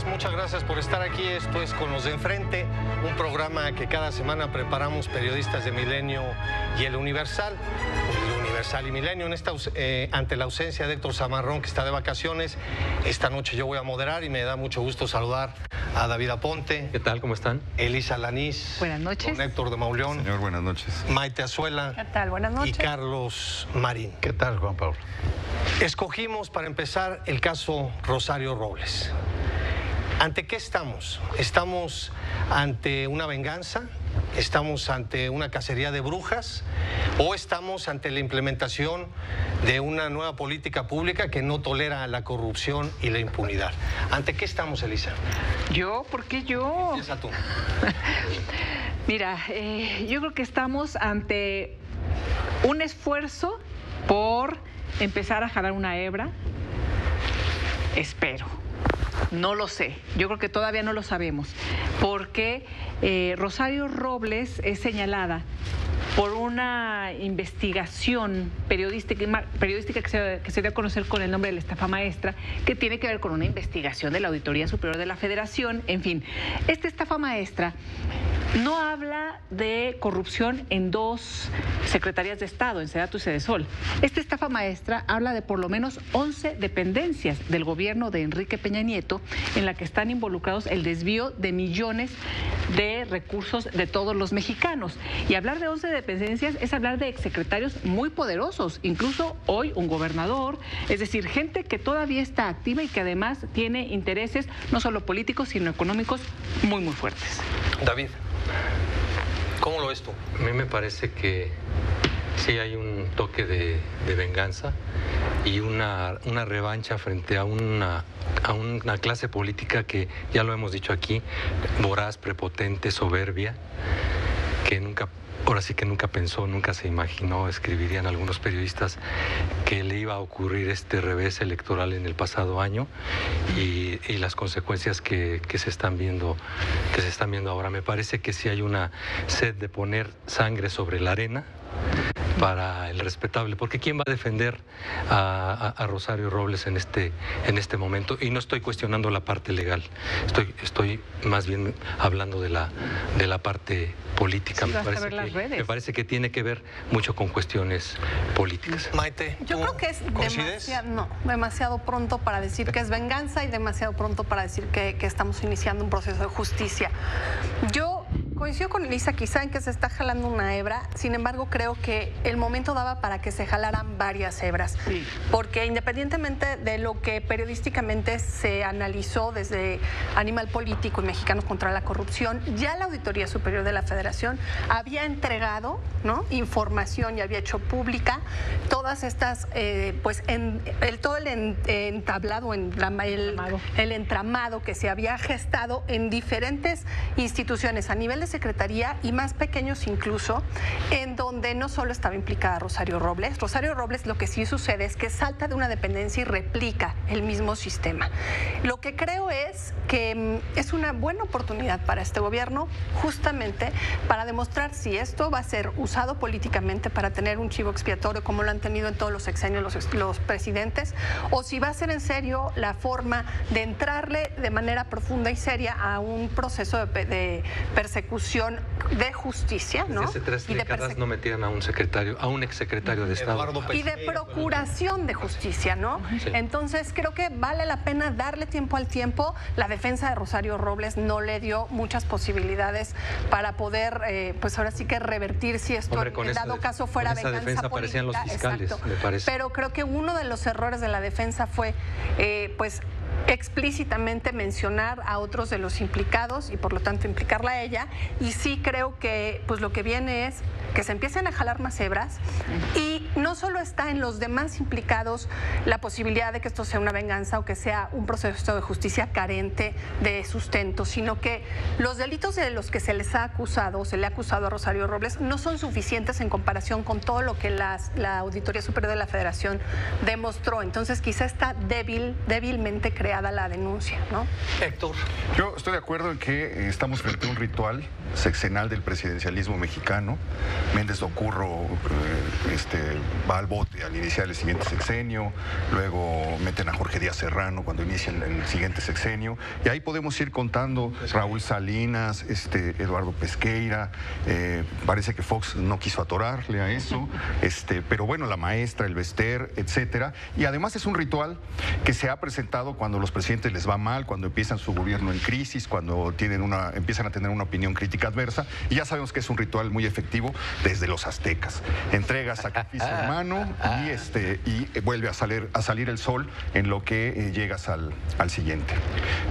Muchas gracias por estar aquí. Esto es Con los de Enfrente, un programa que cada semana preparamos periodistas de Milenio y El Universal y Milenio. Ante la ausencia de Héctor Zamarrón, que está de vacaciones, esta noche yo voy a moderar y me da mucho gusto saludar a David Aponte. ¿Qué tal? ¿Cómo están? Elisa Lanís. Buenas noches. Don Héctor de Mauleón. Señor, buenas noches. Maite Azuela. ¿Qué tal? Buenas noches. Y Carlos Marín. ¿Qué tal, Juan Pablo? Escogimos para empezar el caso Rosario Robles. ¿Ante qué estamos? ¿Estamos ante una venganza? ¿Estamos ante una cacería de brujas? ¿O estamos ante la implementación de una nueva política pública que no tolera la corrupción y la impunidad? ¿Ante qué estamos, Elisa? ¿Yo? ¿Por qué yo? Empieza tú. Mira, yo creo que estamos ante un esfuerzo por empezar a jalar una hebra. Espero. No lo sé, yo creo que todavía no lo sabemos, porque Rosario Robles es señalada por una investigación periodística que se dio a conocer con el nombre de la estafa maestra, que tiene que ver con una investigación de la Auditoría Superior de la Federación. En fin, esta estafa maestra no habla de corrupción en dos secretarías de Estado, en Sedatu y Sedesol. Esta estafa maestra habla de por lo menos 11 dependencias del gobierno de Enrique Peña Nieto, en la que están involucrados el desvío de millones de recursos de todos los mexicanos. Y hablar de 11 dependencias es hablar de exsecretarios muy poderosos, incluso hoy un gobernador, es decir, gente que todavía está activa y que además tiene intereses no solo políticos, sino económicos muy, muy fuertes. David, ¿cómo lo ves tú? A mí me parece que sí hay un toque de venganza y una revancha frente a una clase política que, ya lo hemos dicho aquí, voraz, prepotente, soberbia, que ahora sí que nunca pensó, nunca se imaginó, escribirían algunos periodistas, que le iba a ocurrir este revés electoral en el pasado año y las consecuencias que se están viendo ahora. Me parece que sí hay una sed de poner sangre sobre la arena para el respetable, porque ¿quién va a defender a Rosario Robles en este momento? Y no estoy cuestionando la parte legal, estoy más bien hablando de la parte política. Sí, me parece que tiene que ver mucho con cuestiones políticas. Maite, yo creo que es demasiado pronto para decir que es venganza y demasiado pronto para decir que estamos iniciando un proceso de justicia. Yo coincido con Elisa quizá en que se está jalando una hebra, sin embargo creo que el momento daba para que se jalaran varias hebras, sí. Porque independientemente de lo que periodísticamente se analizó desde Animal Político y Mexicanos contra la Corrupción, ya la Auditoría Superior de la Federación había entregado, ¿no?, información y había hecho pública todas estas, todo el entablado, el entramado que se había gestado en diferentes instituciones a nivel de secretaría y más pequeños incluso, en donde no solo estaba implicada Rosario Robles. Rosario Robles, lo que sí sucede es que salta de una dependencia y replica el mismo sistema. Lo que creo es que es una buena oportunidad para este gobierno justamente para demostrar si esto va a ser usado políticamente para tener un chivo expiatorio como lo han tenido en todos los sexenios los presidentes, o si va a ser en serio la forma de entrarle de manera profunda y seria a un proceso de persecución de justicia, ¿no? Desde hace 3 décadas no metían a un exsecretario de Estado. Y de procuración de justicia, ¿no? Sí. Entonces creo que vale la pena darle tiempo al tiempo. La defensa de Rosario Robles no le dio muchas posibilidades para poder, pues ahora sí que revertir si esto en dado caso fuera venganza política. Aparecían los fiscales, me parece. Pero creo que uno de los errores de la defensa fue, pues, explícitamente mencionar a otros de los implicados y por lo tanto implicarla a ella. Y sí creo que pues lo que viene es que se empiecen a jalar más hebras y no solo está en los demás implicados la posibilidad de que esto sea una venganza o que sea un proceso de justicia carente de sustento, sino que los delitos de los que se les ha acusado o se le ha acusado a Rosario Robles no son suficientes en comparación con todo lo que la Auditoría Superior de la Federación demostró. Entonces quizá está débilmente creada la denuncia, ¿no? Héctor. Yo estoy de acuerdo en que estamos frente a un ritual sexenal del presidencialismo mexicano. Méndez Ocurro va al bote al iniciar el siguiente sexenio, luego meten a Jorge Díaz Serrano cuando inicia el siguiente sexenio, y ahí podemos ir contando Raúl Salinas, Eduardo Pesqueira, parece que Fox no quiso atorarle a eso, pero bueno, la maestra, el Bester, etcétera, y además es un ritual que se ha presentado cuando los presidentes les va mal, cuando empiezan su gobierno en crisis, cuando empiezan a tener una opinión crítica adversa, y ya sabemos que es un ritual muy efectivo desde los aztecas. Entrega sacrificio humano y vuelve a salir el sol en lo que llegas al siguiente.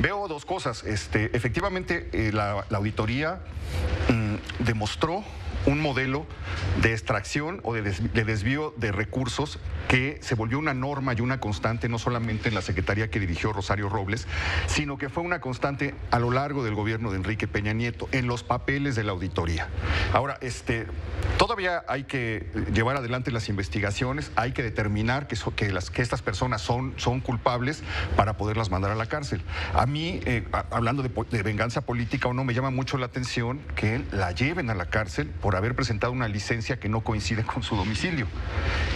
Veo dos cosas. Efectivamente, la auditoría demostró un modelo de extracción o de desvío de recursos que se volvió una norma y una constante no solamente en la secretaría que dirigió Rosario Robles, sino que fue una constante a lo largo del gobierno de Enrique Peña Nieto en los papeles de la auditoría. Ahora, todavía hay que llevar adelante las investigaciones, hay que determinar que estas personas son culpables para poderlas mandar a la cárcel. A mí, hablando de venganza política o no, me llama mucho la atención que la lleven a la cárcel por haber presentado una licencia que no coincide con su domicilio.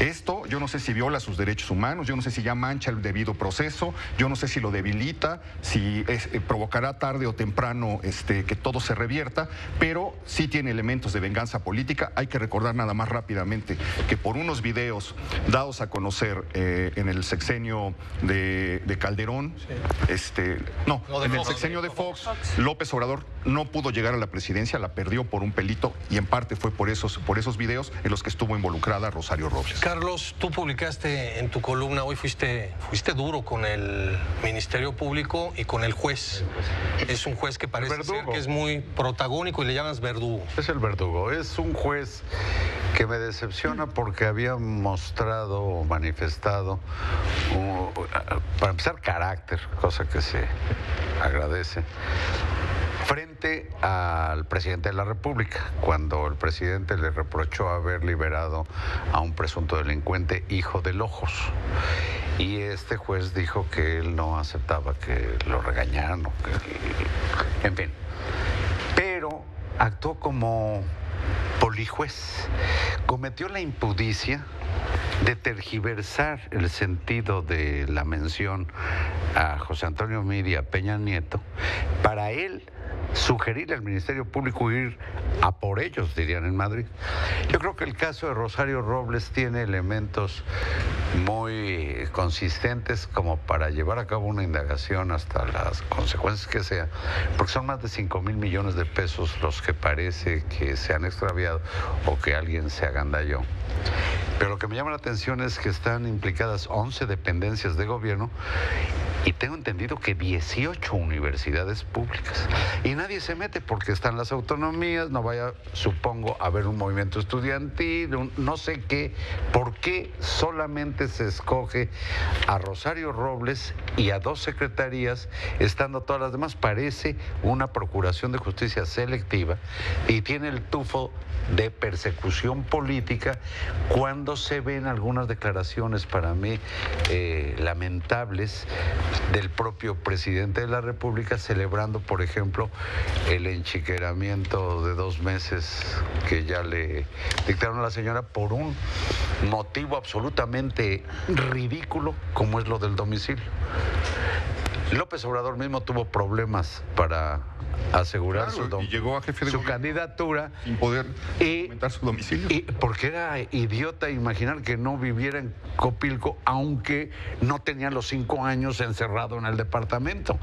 Esto, yo no sé si viola sus derechos humanos, yo no sé si ya mancha el debido proceso, yo no sé si lo debilita, si provocará tarde o temprano que todo se revierta, pero sí tiene elementos de venganza política. Hay que recordar nada más rápidamente que por unos videos dados a conocer en el sexenio de Calderón, en el sexenio de Fox, López Obrador no pudo llegar a la presidencia, la perdió por un pelito, y en parte fue por esos videos en los que estuvo involucrada Rosario Robles. Carlos, tú publicaste en tu columna, hoy fuiste duro con el Ministerio Público y con el juez. Es un juez que parece ser que es muy protagónico y le llamas verdugo. Es el verdugo, es un juez que me decepciona porque había mostrado o manifestado, para empezar, carácter, cosa que se agradece, frente al presidente de la República, cuando el presidente le reprochó haber liberado a un presunto delincuente hijo de Lojos. Y este juez dijo que él no aceptaba que lo regañaran, en fin. Pero actuó como polijuez. Cometió la impudicia de tergiversar el sentido de la mención a José Antonio Meade y a Peña Nieto para él sugerirle al Ministerio Público ir a por ellos, dirían en Madrid. Yo creo que el caso de Rosario Robles tiene elementos muy consistentes como para llevar a cabo una indagación hasta las consecuencias que sea, porque son más de 5,000 millones de pesos los que parece que se han extraviado o que alguien se agandalló. Pero lo que me llama la atención es que están implicadas 11 dependencias de gobierno y tengo entendido que 18 universidades públicas. Y nadie se mete porque están las autonomías, no vaya, supongo, a haber un movimiento estudiantil, no sé qué. ¿Por qué solamente se escoge a Rosario Robles y a 2 secretarías, estando todas las demás? Parece una procuración de justicia selectiva y tiene el tufo de persecución política cuando se ven algunas declaraciones para mí lamentables del propio presidente de la República, celebrando, por ejemplo, el enchiqueramiento de 2 meses que ya le dictaron a la señora por un motivo absolutamente ridículo como es lo del domicilio. López Obrador mismo tuvo problemas para asegurar y llegó a jefe de su gobierno candidatura sin poder aumentar su domicilio. Porque era idiota imaginar que no viviera en Copilco, aunque no tenía los 5 años encerrado en el departamento.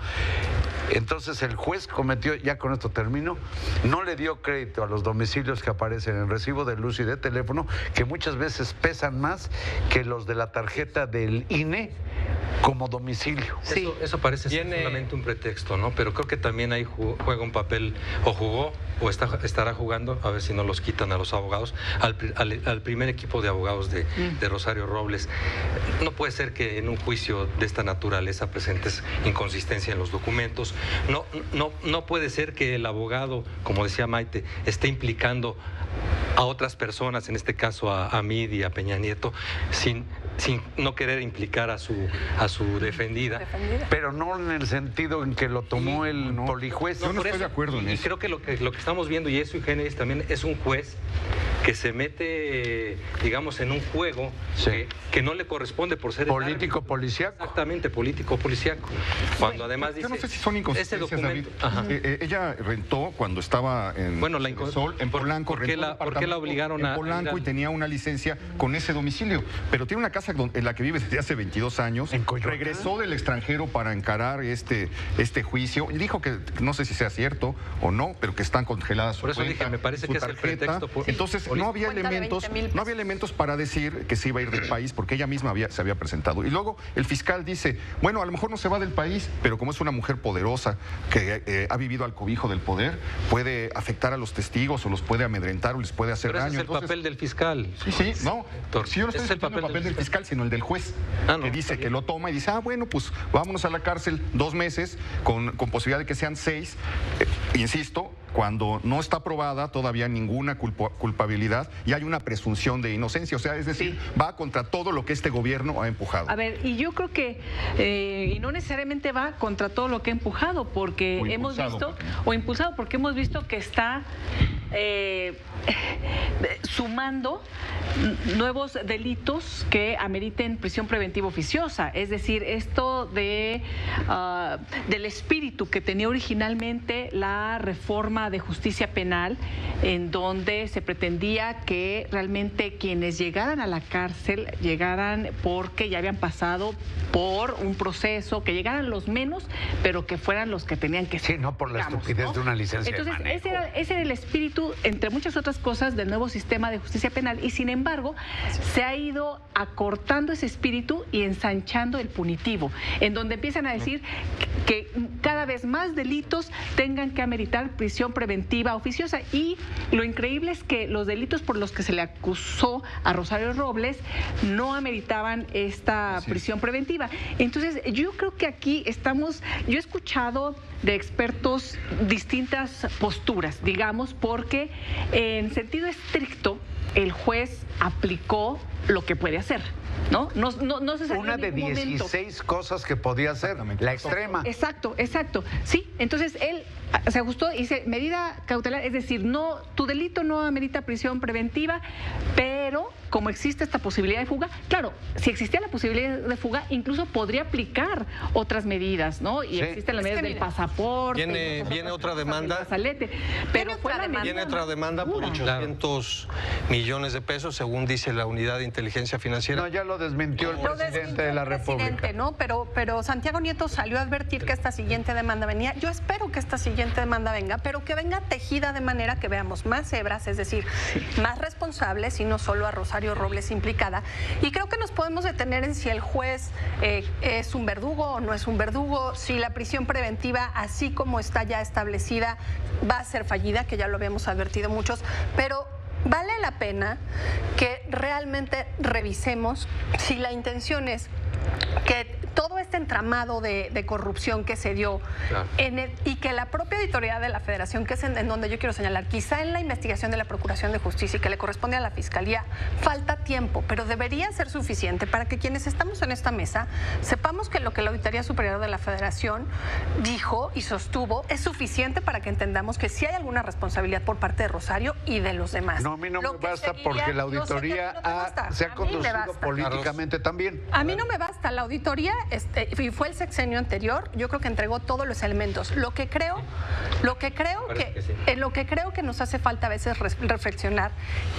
Entonces el juez cometió, ya con esto termino, no le dio crédito a los domicilios que aparecen en el recibo de luz y de teléfono, que muchas veces pesan más que los de la tarjeta del INE como domicilio. Sí. Eso parece ser solamente un pretexto, ¿no? Pero creo que también ahí juega un papel, o jugó, o estará jugando, a ver si no los quitan a los abogados, al primer equipo de abogados de Rosario Robles. No puede ser que en un juicio de esta naturaleza presentes inconsistencia en los documentos. No puede ser que el abogado, como decía Maite, esté implicando a otras personas, en este caso a Mid y a Peña Nieto, sin no querer implicar a su defendida. Pero no en el sentido en que lo tomó el polijuez. Yo no estoy de acuerdo en eso. Y creo que lo que estamos viendo, y eso, Eugenio, también es un juez que se mete, digamos, en un juego que no le corresponde por ser político policíaco. Exactamente, político policíaco. Cuando además dice, yo no sé si son inconsistencias, documento, David. Ella rentó cuando estaba en Sol, en Polanco. ¿Por qué la obligaron a Polanco y tenía una licencia con ese domicilio? Pero tiene una casa en la que vive desde hace 22 años. Regresó del extranjero para encarar este juicio y dijo que no sé si sea cierto o no, pero que están congeladas su Por eso cuenta, dije, me parece que tarjeta. Es el pretexto. Entonces no había elementos para decir que se iba a ir del país, porque ella misma se había presentado. Y luego el fiscal dice, bueno, a lo mejor no se va del país, pero como es una mujer poderosa que ha vivido al cobijo del poder, puede afectar a los testigos o los puede amedrentar o les puede hacer daño. Ese es el papel del fiscal. Sí, no. Si yo no estoy discutiendo el papel del fiscal, sino el del juez, que dice que lo toma y dice, bueno, pues vámonos a la cárcel 2 meses con posibilidad de que sean 6. Insisto, cuando no está probada todavía ninguna culpabilidad y hay una presunción de inocencia, o sea, es decir, va contra todo lo que este gobierno ha empujado. A ver, y yo creo que y no necesariamente va contra todo lo que ha empujado, porque hemos visto, o impulsado, porque hemos visto que está sumando nuevos delitos que ameriten prisión preventiva oficiosa. Es decir, esto del espíritu que tenía originalmente la reforma de justicia penal, en donde se pretendía que realmente quienes llegaran a la cárcel llegaran porque ya habían pasado por un proceso, que llegaran los menos, pero que fueran los que tenían que ser. Sí, no por la estupidez de una licencia. Entonces, de manejo. ese era el espíritu, entre muchas otras cosas, del nuevo sistema de justicia penal, y sin embargo se ha ido acortando ese espíritu y ensanchando el punitivo, en donde empiezan a decir que cada vez más delitos tengan que ameritar prisión preventiva oficiosa. Y lo increíble es que los delitos por los que se le acusó a Rosario Robles no ameritaban esta prisión preventiva. Entonces, yo creo que aquí yo he escuchado de expertos distintas posturas, digamos, porque en sentido estricto el juez aplicó lo que puede hacer, ¿no? No se salió una de 16 cosas que podía hacer, la extrema. Exacto. Sí, entonces él se ajustó y dice medida cautelar, es decir, no, tu delito no amerita prisión preventiva, pero como existe esta posibilidad de fuga, claro, si existía la posibilidad de fuga, incluso podría aplicar otras medidas, ¿no? Y existen las medidas del pasaporte. Viene otra demanda. Pero viene otra demanda por 800 millones de pesos, según dice la Unidad de Inteligencia Financiera. No, ya lo desmintió el presidente de la República. ¿No? Pero Santiago Nieto salió a advertir que esta siguiente demanda venía. Yo espero que esta siguiente demanda venga, pero que venga tejida de manera que veamos más cebras, es decir, más responsables y no solo a Rosario Robles implicada. Y creo que nos podemos detener en si el juez es un verdugo o no es un verdugo, si la prisión preventiva, así como está ya establecida, va a ser fallida, que ya lo habíamos advertido muchos, pero vale la pena que realmente revisemos si la intención es que todo este entramado de corrupción que se dio y que la propia auditoría de la Federación, que es en donde yo quiero señalar, quizá en la investigación de la Procuración de Justicia y que le corresponde a la Fiscalía, falta tiempo, pero debería ser suficiente para que quienes estamos en esta mesa sepamos que lo que la Auditoría Superior de la Federación dijo y sostuvo es suficiente para que entendamos que sí hay alguna responsabilidad por parte de Rosario y de los demás. No, a mí no me basta porque la auditoría se ha conducido políticamente también. A mí no me basta. La auditoría y fue el sexenio anterior, yo creo que entregó todos los elementos. Lo que creo que nos hace falta a veces reflexionar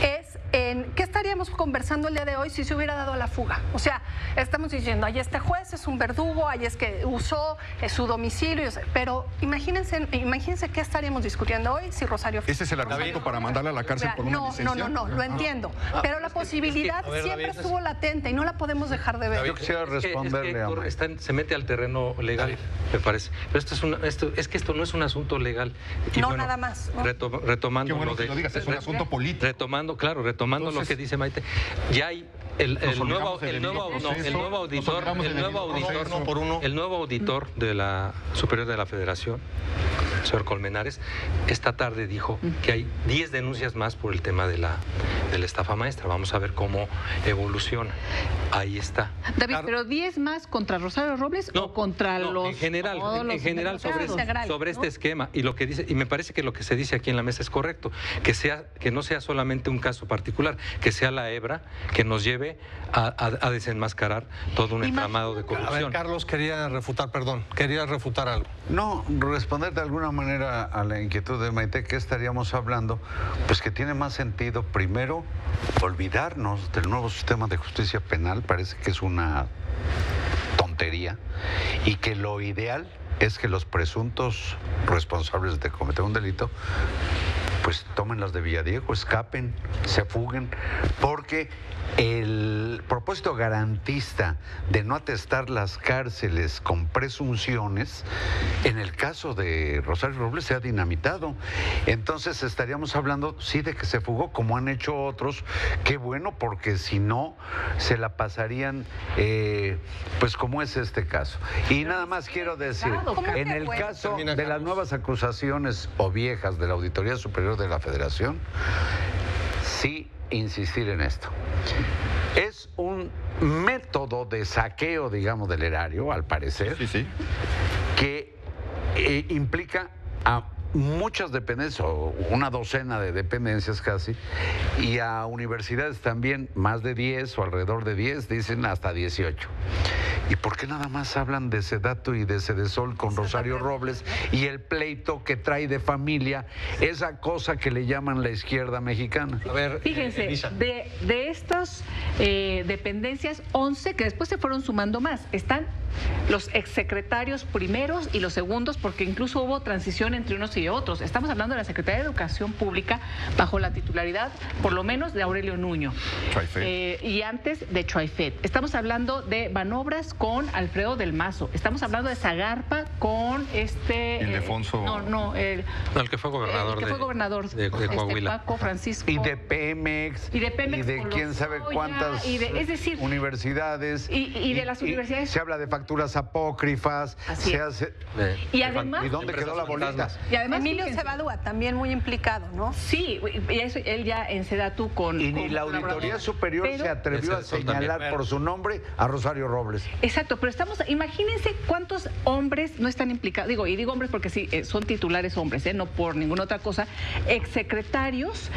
es en qué estaríamos conversando el día de hoy si se hubiera dado a la fuga. O sea, estamos diciendo, ahí este juez es un verdugo, ahí es que usó su domicilio, pero imagínense qué estaríamos discutiendo hoy si Rosario... ¿Ese es el argumento para mandarla a la cárcel por una licencia? No, lo entiendo. Pero la posibilidad siempre estuvo latente y no la podemos dejar de ver. Yo quisiera responderle a Maite. Se mete al terreno legal, me parece. Pero esto no es un asunto legal. Y no, nada más. ¿No? Retomando Qué bueno que lo digas, es un asunto político. Retomando entonces, lo que dice Maite, ya hay el nuevo auditor de la Superior de la Federación, el señor Colmenares, esta tarde dijo que hay 10 denuncias más por el tema de la estafa maestra. Vamos a ver cómo evoluciona. Ahí está. David, ¿pero 10 más contra Rosario Robles o contra los... En general sobre este esquema. Y lo que dice, y me parece que lo que se dice aquí en la mesa es correcto, que no sea solamente un caso particular, que sea la hebra que nos lleve a desenmascarar todo un entramado de corrupción. A ver, Carlos quería refutar algo. No, responder de alguna manera a la inquietud de Maite, ¿qué estaríamos hablando? Pues que tiene más sentido, primero, olvidarnos del nuevo sistema de justicia penal, parece que es una tontería, y que lo ideal es que los presuntos responsables de cometer un delito pues tomen las de Villadiego, escapen, se fuguen, porque el propósito garantista de no atestar las cárceles con presunciones, en el caso de Rosario Robles, se ha dinamitado. Entonces estaríamos hablando, sí, de que se fugó, como han hecho otros. Qué bueno, porque si no, se la pasarían, pues como es este caso. Y nada más quiero decir, en el caso de las nuevas acusaciones o viejas de la Auditoría Superior de la Federación, sí insistir en esto. Es un método de saqueo, digamos, del erario, al parecer, que implica a muchas dependencias, o una docena de dependencias casi, y a universidades también, más de 10 o alrededor de 10, dicen hasta 18. ¿Y por qué nada más hablan de Sedato y de Sedesol con Rosario Robles y el pleito que trae de familia, esa cosa que le llaman la izquierda mexicana? A ver, fíjense, de estas dependencias, 11 que después se fueron sumando más, están los exsecretarios primeros y los segundos, porque incluso hubo transición entre unos y otros. Estamos hablando de la Secretaría de Educación Pública bajo la titularidad, por lo menos, de Aurelio Nuño. Y antes de Chuaifet. Estamos hablando de Banobras con Alfredo del Mazo. Estamos hablando de Zagarpa con Ildefonso. El que fue gobernador, de Coahuila. Paco Francisco. Y de Pemex. Y de quién sabe cuántas universidades. Y de las universidades. Se habla de facturas apócrifas. Así y además, ¿y dónde quedó la bolita? Y además Emilio Cebadúa también muy implicado, ¿no? Sí, y eso, él ya en Sedatu con... Y ni la Auditoría Superior se atrevió a señalar por su nombre a Rosario Robles. Exacto, pero imagínense cuántos hombres no están implicados, digo hombres porque sí, son titulares hombres, no por ninguna otra cosa, exsecretarios,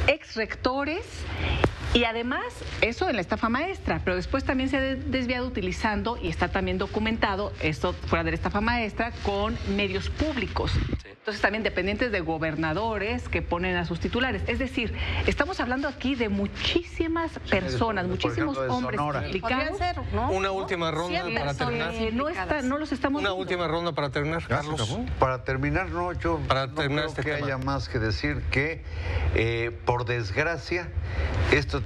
exrectores. Y además, eso en la estafa maestra, pero después también se ha desviado utilizando, y está también documentado, esto fuera de la estafa maestra, con medios públicos. Sí. Entonces también dependientes de gobernadores que ponen a sus titulares. Es decir, estamos hablando aquí de muchísimas personas, muchísimos hombres implicados. ¿No? Una última ronda para terminar. No los estamos Una viendo. última ronda para terminar, Carlos. Para terminar, yo para no terminar creo que haya más que decir que, por desgracia, esto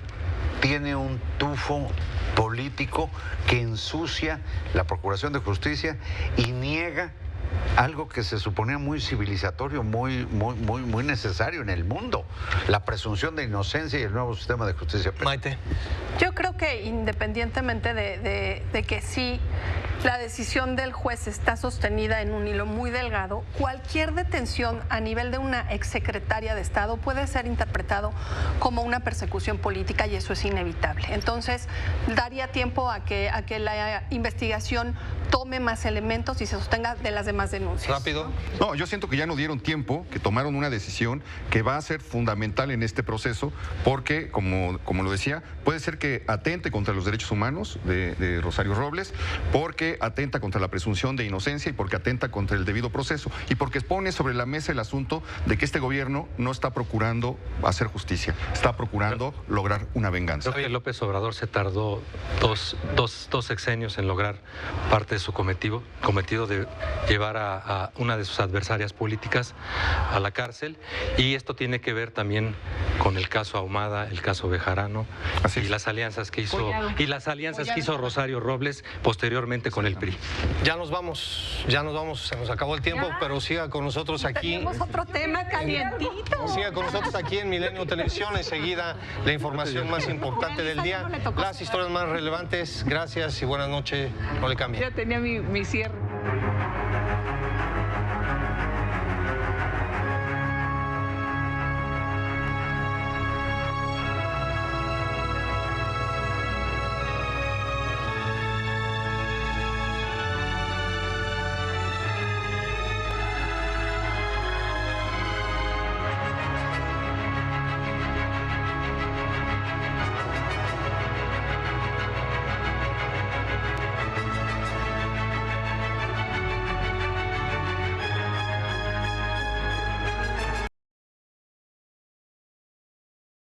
tiene un tufo político que ensucia la Procuración de Justicia y niega algo que se suponía muy civilizatorio, muy necesario en el mundo: la presunción de inocencia y el nuevo sistema de justicia penal. Maite. Yo creo que independientemente de que sí la decisión del juez está sostenida en un hilo muy delgado, cualquier detención a nivel de una exsecretaria de Estado puede ser interpretado como una persecución política, y eso es inevitable. Entonces, daría tiempo a que la investigación tome más elementos y se sostenga de las demás las denuncias. Rápido. No, yo siento que ya no dieron tiempo, que tomaron una decisión que va a ser fundamental en este proceso, porque, como lo decía, puede ser que atente contra los derechos humanos de Rosario Robles, porque atenta contra la presunción de inocencia y porque atenta contra el debido proceso, y porque pone sobre la mesa el asunto de que este gobierno no está procurando hacer justicia, está procurando lograr una venganza. Creo que López Obrador se tardó dos sexenios en lograr parte de su cometido de llevar a una de sus adversarias políticas a la cárcel, y esto tiene que ver también con el caso Ahumada, el caso Bejarano y las alianzas que hizo Rosario Robles posteriormente con el PRI. Ya nos vamos, se nos acabó el tiempo, pero siga con nosotros aquí. Tenemos otro tema calientito. Siga con nosotros aquí en Milenio Televisión, enseguida la información más importante del día, las historias más relevantes. Gracias y buenas noches, no le cambie. Ya tenía mi cierre.